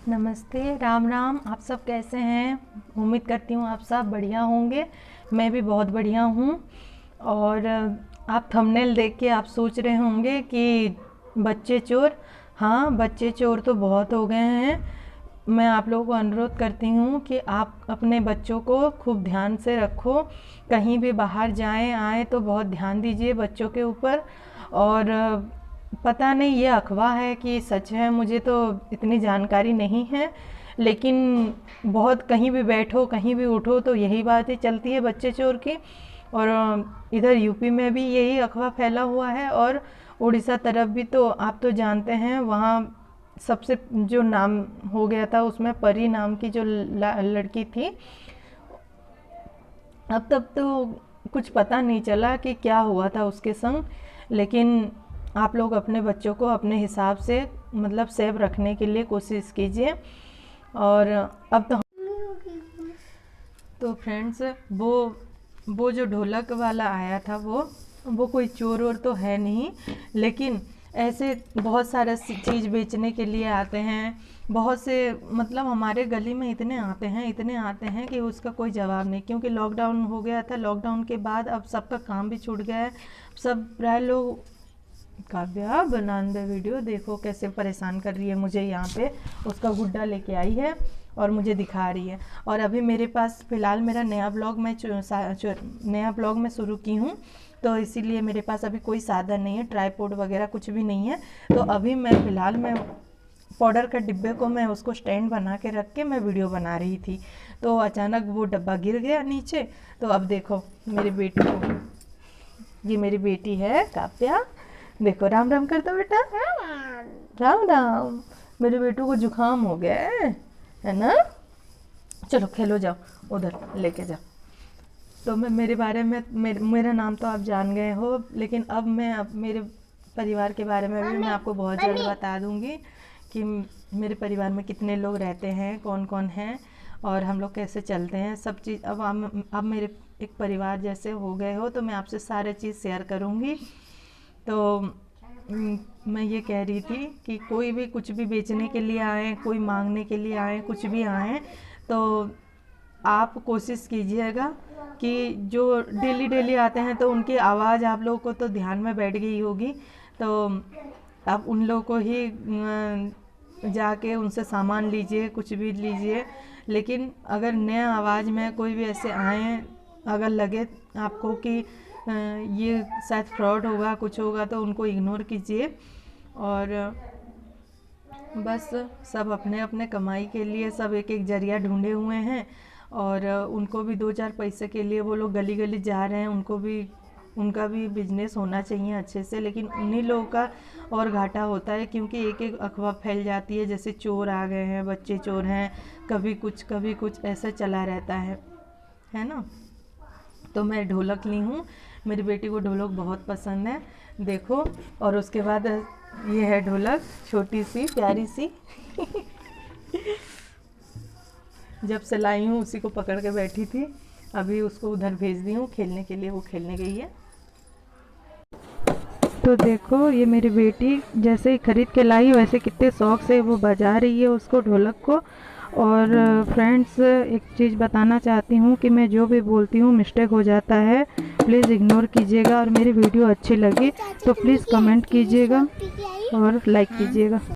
नमस्ते, राम राम। आप सब कैसे हैं? उम्मीद करती हूँ आप सब बढ़िया होंगे। मैं भी बहुत बढ़िया हूँ। और आप थंबनेल देख के आप सोच रहे होंगे कि बच्चे चोर। हाँ, बच्चे चोर तो बहुत हो गए हैं। मैं आप लोगों को अनुरोध करती हूँ कि आप अपने बच्चों को खूब ध्यान से रखो। कहीं भी बाहर जाएं आएँ तो बहुत ध्यान दीजिए बच्चों के ऊपर। और पता नहीं ये अफ़वाह है कि सच है, मुझे तो इतनी जानकारी नहीं है। लेकिन बहुत कहीं भी बैठो कहीं भी उठो तो यही बातें चलती है बच्चे चोर की। और इधर यूपी में भी यही अफ़वाह फैला हुआ है। और उड़ीसा तरफ भी तो आप तो जानते हैं, वहाँ सबसे जो नाम हो गया था उसमें परी नाम की जो लड़की थी। अब तब तो कुछ पता नहीं चला कि क्या हुआ था उसके संग। लेकिन आप लोग अपने बच्चों को अपने हिसाब से मतलब सेफ रखने के लिए कोशिश कीजिए। और अब तो फ्रेंड्स, वो जो ढोलक वाला आया था वो कोई चोर वोर तो है नहीं। लेकिन ऐसे बहुत सारा चीज़ बेचने के लिए आते हैं। बहुत से मतलब हमारे गली में इतने आते हैं कि उसका कोई जवाब नहीं। क्योंकि लॉकडाउन हो गया था, लॉकडाउन के बाद अब सबका काम भी छूट गया है। सब प्राय लोग काव्या बना दे वीडियो, देखो कैसे परेशान कर रही है मुझे। यहाँ पे उसका गुड्डा लेके आई है और मुझे दिखा रही है। और अभी मेरे पास फ़िलहाल मेरा नया ब्लॉग मैं शुरू की हूँ, तो इसीलिए मेरे पास अभी कोई साधन नहीं है, ट्राइपॉड वगैरह कुछ भी नहीं है। तो अभी मैं फ़िलहाल पाउडर का डिब्बे को मैं उसको स्टैंड बना के रख के मैं वीडियो बना रही थी। तो अचानक वो डब्बा गिर गया नीचे। तो अब देखो मेरी बेटी को, ये मेरी बेटी है काव्या, देखो राम राम कर दो बेटा। राम राम। मेरे बेटू को जुकाम हो गया है ना। चलो खेलो, जाओ उधर लेके जाओ। तो मैं मेरे बारे में मेरा नाम तो आप जान गए हो, लेकिन अब मेरे परिवार के बारे में भी मैं आपको बहुत जल्द बता दूंगी कि मेरे परिवार में कितने लोग रहते हैं, कौन कौन हैं और हम लोग कैसे चलते हैं, सब चीज़। अब मेरे एक परिवार जैसे हो गए हो, तो मैं आपसे सारे चीज़ शेयर करूंगी। तो मैं ये कह रही थी कि कोई भी कुछ भी बेचने के लिए आए, कोई मांगने के लिए आए, कुछ भी आए, तो आप कोशिश कीजिएगा कि जो डेली डेली आते हैं तो उनकी आवाज़ आप लोगों को तो ध्यान में बैठ गई होगी। तो आप उन लोगों को ही जाके उनसे सामान लीजिए, कुछ भी लीजिए। लेकिन अगर नया आवाज़ में कोई भी ऐसे आए, अगर लगे आपको कि ये शायद फ्रॉड होगा, कुछ होगा, तो उनको इग्नोर कीजिए। और बस सब अपने अपने कमाई के लिए सब एक एक जरिया ढूंढे हुए हैं। और उनको भी 2-4 पैसे के लिए वो लोग गली गली जा रहे हैं, उनका भी बिजनेस होना चाहिए अच्छे से। लेकिन उन्हीं लोगों का और घाटा होता है, क्योंकि एक एक अफवाह फैल जाती है, जैसे चोर आ गए हैं, बच्चे चोर हैं, कभी कुछ ऐसा चला रहता है ना। तो मैं ढोलक ली हूँ, मेरी बेटी को ढोलक बहुत पसंद है, देखो। और उसके बाद ये है ढोलक, छोटी सी प्यारी सी जब से लाई हूँ उसी को पकड़ के बैठी थी। अभी उसको उधर भेज दी हूँ खेलने के लिए, वो खेलने गई है। तो देखो ये मेरी बेटी जैसे ही खरीद के लाई, वैसे कितने शौक से वो बजा रही है उसको, ढोलक को। और फ्रेंड्स, एक चीज़ बताना चाहती हूँ कि मैं जो भी बोलती हूँ मिस्टेक हो जाता है, प्लीज़ इग्नोर कीजिएगा। और मेरी वीडियो अच्छी लगी तो प्लीज़ कमेंट कीजिएगा और लाइक कीजिएगा।